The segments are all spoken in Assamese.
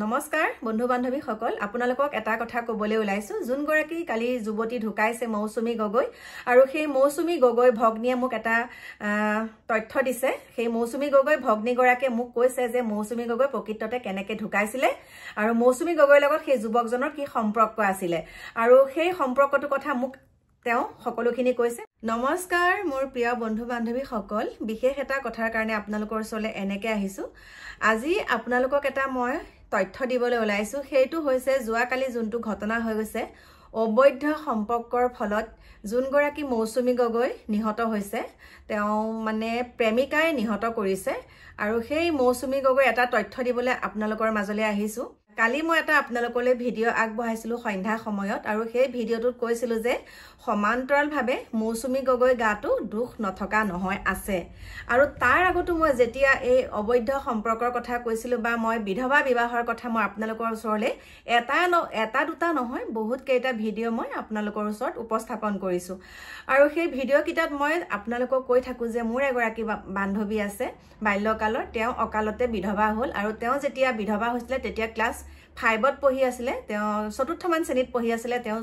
নমস্কাৰ বন্ধু বান্ধৱী সকল আপোনালোকক এটা কথা ক'বলৈ ওলাইছো যোন গৰাকী কালি যুৱতী ঢুকাইছে মৌচুমী গগৈ আৰু সেই মৌচুমী গগৈ ভগ্নীয়ে মোক এটা তথ্য দিছে সেই মৌচুমী গগৈ ভগ্নী গৰাকীয়ে মোক কৈছে যে মৌচুমী গগৈ প্ৰকৃততে কেনেকৈ ঢুকাইছিলে আৰু মৌচুমী গগৈৰ লগত সেই যুৱকজনৰ কি সম্পৰ্ক আছিল আৰু সেই সম্পৰ্কটো কথা মোক তেওঁ সকলোখিনি কৈছে নমস্কাৰ মোৰ প্ৰিয় বন্ধু বান্ধৱী সকল বিশেষ এটা কথাৰ কাৰণে আপোনালোকৰ ওচৰলৈ এনেকৈ আহিছো আজি আপোনালোকক এটা মই তথ্য দিবলৈ ওলাইছো সেইটো হৈছে যোৱাকালি যোনটো ঘটনা হৈ গৈছে অবৈধ সম্পৰ্কৰ ফলত যোন গৰাকী মৌচুমী গগৈ নিহত হৈছে তেওঁ মানে প্ৰেমিকাই নিহত কৰিছে আৰু সেই মৌচুমী গগৈ এটা তথ্য দিবলৈ আপোনালোকৰ মাজলৈ আহিছো কালি মই এটা আপোনালোকলৈ ভিডিঅ' আগবঢ়াইছিলো সন্ধ্যা সময়ত আৰু সেই ভিডিঅ'টোত কৈছিলো যে সমান্তৰালভাৱে মৌচুমী গগৈ গাটো দুখ নথকা নহয় আছে আৰু তাৰ আগতো মই যেতিয়া এই অবৈধ সম্পৰ্কৰ কথা কৈছিলো বা মই বিধৱা বিবাহৰ কথা মই আপোনালোকৰ ওচৰলৈ এটা দুটা নহয় বহুত কেইটা ভিডিঅ' মই আপোনালোকৰ ওচৰত উপস্থাপন কৰিছো আৰু সেই ভিডিঅ' কিটাত মই আপোনালোকক কৈ থাকো যে মোৰ এগৰাকী বান্ধৱী আছে বাল্যকালৰ তেওঁ অকালতে বিধৱা হ'ল আৰু তেওঁ যেতিয়া বিধৱা হৈছিলে তেতিয়া ক্লাছ 5ত পঢ়ি আছিল তেওঁ চতুৰ্থমান শ্ৰেণীত পঢ়ি আছিল তেওঁ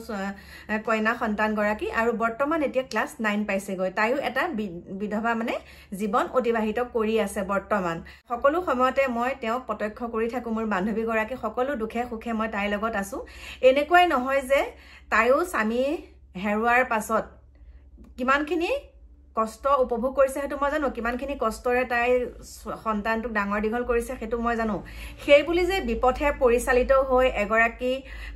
কইনা সন্তান গৰাকী আৰু বৰ্তমান এতিয়া ক্লাছ 9 পাইছে গৈ তাইও এটা বিধৱা মানে জীৱন অতিবাহিত কৰি আছে বৰ্তমান সকলো সময়তে মই তেওঁক প্ৰত্যক্ষ কৰি থাকো মোৰ বান্ধৱী গৰাকী সকলো দুখে সুখে মই তাইৰ লগত আছো এনেকুৱাই নহয় যে তাইও স্বামী হেৰুৱাৰ পাছত কিমানখিনি কষ্ট উপভোগ কৰিছে হেতু মই জানো কিমানখিনি কষ্টৰে তাই সন্তানটোক ডাঙৰ দীঘল কৰিছে হেতু মই জানো সেই বুলি যে বিপথে পৰিচালিত হৈ এগৰাকী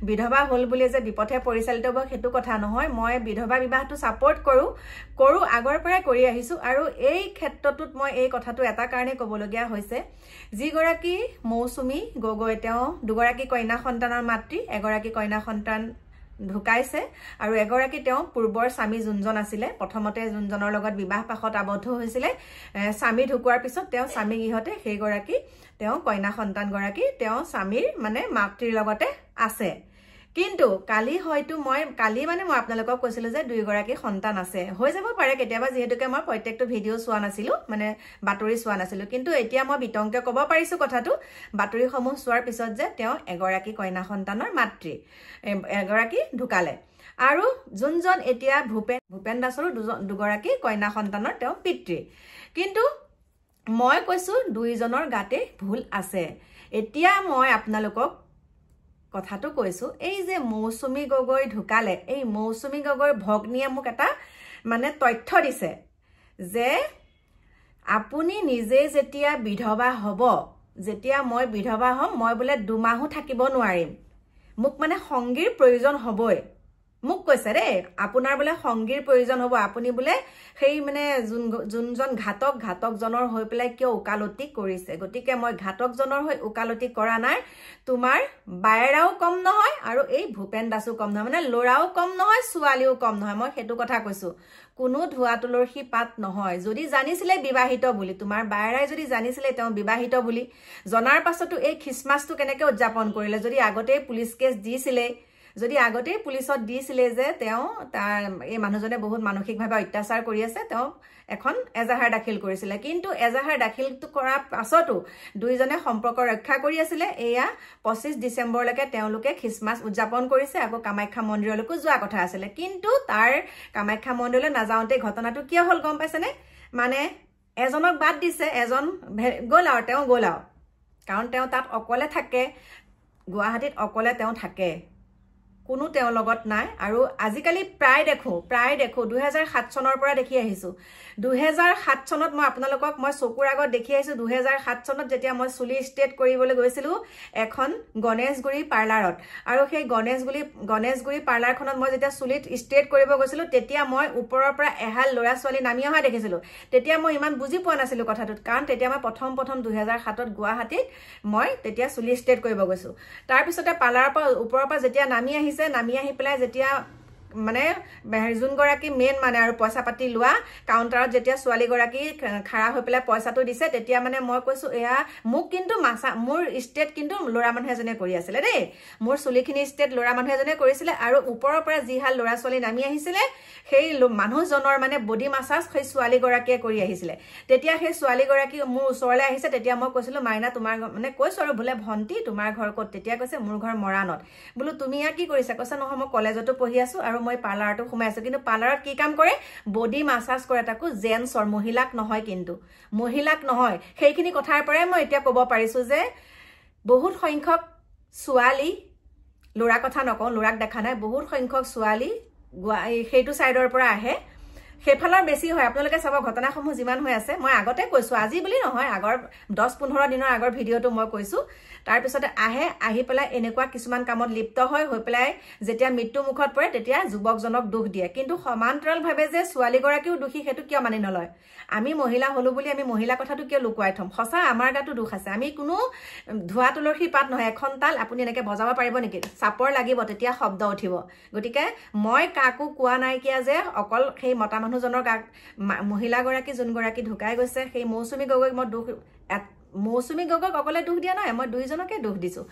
বিধৱা হ'ল বুলি যে বিপথে পৰিচালিত হ'ব হেতু কথা নহয় মই বিধৱা বিবাহটো সাপোৰ্ট কৰো আগৰ পৰাই কৰি আহিছো আৰু এই ক্ষেত্ৰটোত মই এই কথাটো এটা কাৰণে ক'বলগীয়া হৈছে যি গৰাকী মৌচুমী গগৈ তেওঁ দুগৰাকী কইনা সন্তানৰ মাতৃ এগৰাকী কইনা সন্তান ঢুকাইছে আৰু এগৰাকী তেওঁ পূৰ্বৰ স্বামী যোনজন আছিল প্ৰথমতে যোনজনৰ লগত বিবাহ পাশত আবদ্ধ হৈছিল স্বামী ঢুকুৱাৰ পিছত তেওঁ স্বামী গৃহতে সেই গৰাকী তেওঁ কইনা সন্তান গৰাকী তেওঁ স্বামীৰ মানে মাতৃৰ লগতে আছে কিন্তু কালি হয়তো মই আপোনালোকক কৈছিলো যে দুই গৰাকী সন্তান আছে হৈ যাব পাৰে কেতিয়াবা যেহেতুকে মই প্ৰত্যেকটো ভিডিঅ' চোৱা নাছিলো মানে বাতৰি চোৱা নাছিলো কিন্তু এতিয়া মই বিতংকে ক'ব পাৰিছো কথাটো বাতৰিসমূহ চোৱাৰ পিছত যে তেওঁ এগৰাকী কইনা সন্তানৰ মাতৃ এগৰাকী ঢুকালে আৰু যোনজন এতিয়া ভূপেন দাসৰো দুগৰাকী কইনা সন্তানৰ তেওঁ পিতৃ কিন্তু মই কৈছো দুইজনৰ গাতে ভুল আছে এতিয়া মই আপোনালোকক কথাটো কৈছো এই যে মৌচুমী গগৈ ঢুকালে এই মৌচুমী গগৈৰ ভগ্নীয়ে মোক এটা মানে তথ্য দিছে যে আপুনি নিজে যেতিয়া বিধৱা হ'ব যেতিয়া মই বিধৱা হ'ম মই বোলে দুমাহো থাকিব নোৱাৰিম মোক মানে সংগীৰ প্ৰয়োজন হ'বই মোক কৈছে ৰে আপোনাৰ বোলে সংগীৰ প্ৰয়োজন হ'ব আপুনি বোলে সেই মানে যোনজন ঘাতকজনৰ হৈ পেলাই কিয় উকালতি কৰিছে গতিকে মই ঘাতকজনৰ হৈ উকালতি কৰা নাই তোমাৰ বাইৰাও কম নহয় আৰু এই ভূপেন দাসো কম নহয় মানে ল'ৰাও কম নহয় ছোৱালীও কম নহয় মই হেতু কথা কৈছো কোনো ধোৱা তুলসী পাত নহয় যদি জানিছিলে বিবাহিত বুলি তোমাৰ বাইৰাই যদি জানিছিলে তেওঁ বিবাহিত বুলি জনাৰ পাছতো এই খ্ৰীষ্টমাছটো কেনেকৈ উদযাপন কৰিলে যদি আগতে পুলিশ কেছ দিছিলে যদি আগতে পুলিশত দিছিলে যে তেওঁ তাৰ এই মানুহজনে বহুত মানসিকভাৱে অত্যাচাৰ কৰি আছে তেওঁ এখন এজাহাৰ দাখিল কৰিছিল কিন্তু এজাহাৰ দাখিল কৰাৰ পাছতো দুইজনে সম্পৰ্ক ৰক্ষা কৰি আছিল এয়া 25 ডিসেম্বৰলৈকে তেওঁলোকে খ্ৰীষ্টমাছ উদযাপন কৰিছে আকৌ কামাখ্যা মন্দিৰলৈকো যোৱা কথা আছিল কিন্তু তাৰ কামাখ্যা মন্দিৰলৈ নাযাওঁতে ঘটনাটো কিয় হ'ল গম পাইছেনে মানে এজনক বাদ দিছে এজন গ'ল আৰু কাৰণ তেওঁ তাত অকলে থাকে গুৱাহাটীত অকলে তেওঁ থাকে কোনো তেওঁ লগত নাই আৰু আজিকালি প্ৰায় দেখো 2007 চনৰ পৰা দেখি আহিছো 2007 চনত মই আপোনালোকক মই চকুৰ আগত দেখি আহিছো 2007 চনত যেতিয়া মই চুলি ষ্ট্ৰেট কৰিবলৈ গৈছিলো এখন গণেশগুৰি পাৰ্লাৰত আৰু সেই গণেশগুৰি পাৰ্লাৰখনত মই যেতিয়া চুলি ষ্ট্ৰেট কৰিব গৈছিলো তেতিয়া মই ওপৰৰ পৰা এহাল ল'ৰা ছোৱালী নামি অহা দেখিছিলো তেতিয়া মই ইমান বুজি পোৱা নাছিলো কথাটোত কাৰণ তেতিয়া মই প্ৰথম 2007ত গুৱাহাটীত মই তেতিয়া চুলি ষ্ট্ৰেট কৰিব গৈছো তাৰ পিছতে পাৰ্লাৰৰ পৰা ওপৰৰ পৰা যেতিয়া নামি আহি পেলাই যেতিয়া মানে যোনগৰাকী মেইন মানে আৰু পইচা পাতি লোৱা কাউণ্টাৰত যেতিয়া ছোৱালীগৰাকী খাৰা হৈ পেলাই পইচাটো দিছে তেতিয়া মানে মই কৈছো এয়া মোক কিন্তু মোৰ ষ্টেট কিন্তু ল'ৰা মানুহ এজনে কৰি আছিলে দেই মোৰ চুলিখিনি ষ্টেট ল'ৰা মানুহ এজনে কৰিছিলে আৰু ওপৰৰ পৰা যিহাল ল'ৰা ছোৱালী নামি আহিছিলে সেই মানুহজনৰ মানে বডি মাছাজ সেই ছোৱালীগৰাকীয়ে কৰি আহিছিলে তেতিয়া সেই ছোৱালীগৰাকী মোৰ ওচৰলৈ আহিছে তেতিয়া মই কৈছিলো মাইনা তোমাৰ মানে কৈছো আৰু বোলে ভণ্টি তোমাৰ ঘৰ ক'ত তেতিয়া কৈছে মোৰ ঘৰ মৰাণত বোলো তুমি ইয়া কি কৰিছা কৈছে নহয় মই কলেজতো পঢ়ি আছো আৰু মই পাৰ্লাৰটো সোমাই আছো কিন্তু পাৰ্লাৰত কি কাম কৰে বডি মাছাজ কৰে তাকো জেন্টছৰ মহিলাক নহয় কিন্তু মহিলাক নহয় সেইখিনি কথাৰ পৰাই মই এতিয়া ক'ব পাৰিছো যে বহুত সংখ্যক ছোৱালী ল'ৰা কথা নকওঁ ল'ৰাক দেখা নাই বহুত সংখ্যক ছোৱালী সেইটো সাইডৰ পৰা আহে সেইফালৰ বেছি হয় আপোনালোকে চাব ঘটনাসমূহ যিমান হৈ আছে মই আগতে কৈছো আজি বুলি নহয় আগৰ 10-15 দিনৰ আগৰ ভিডিঅটো মই কৈছো তাৰ পিছতে আহি পেলাই এনেকুৱা কিছুমান কামত লিপ্ত হৈ পেলাই যেতিয়া মৃত্যু মুখত পৰে তেতিয়া যুৱকজনক দুখ দিয়ে কিন্তু সমান্তৰালভাৱে যে ছোৱালীগৰাকীও দোষী সেইটো কিয় মানি নলয় আমি মহিলা হলো বুলি আমি মহিলা কথাটো কিয় লুকুৱাই থম সঁচা আমাৰ গাটো দুখ আছে আমি কোনো ধোৱা তুলসী পাত নহয় এখন তাল আপুনি এনেকে বজাব পাৰিব নেকি চাপৰ লাগিব তেতিয়া শব্দ উঠিব গতিকে মই কাকো কোৱা নাইকিয়া যে অকল সেই মতা মানুহজনৰ মহিলাগৰাকী যোনগৰাকী ঢুকাই গৈছে সেই মৌচুমী গগৈক মই দুখ মৌচুমী গগৈক অকলে দুখ দিয়া নাই মই দুইজনকে দুখ দিছো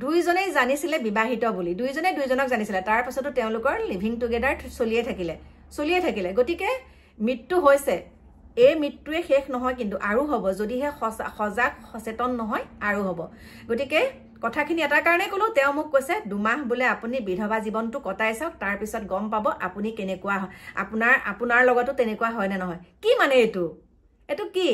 দুইজনেই জানিছিলে বিবাহিত বুলি দুইজনে দুইজনক জানিছিলে তাৰ পাছতো তেওঁলোকৰ লিভিং টুগেডাৰ চলিয়ে থাকিলে গতিকে মৃত্যু হৈছে এই মৃত্যুৱে শেষ নহয় কিন্তু আৰু হ'ব যদিহে সজাগ সচেতন নহয় আৰু হ'ব গতিকে কথাখিনি এটা কাৰণে কলো তেওঁ মোক কৈছে 2 মাহ বোলে আপুনি বিধৱা জীৱনটো কটাই চাওক তাৰ পিছত গম পাব আপুনি কেনেকুৱা আপোনাৰ লগতো তেনেকুৱা হয় নে নহয় কি মানে এইটো কি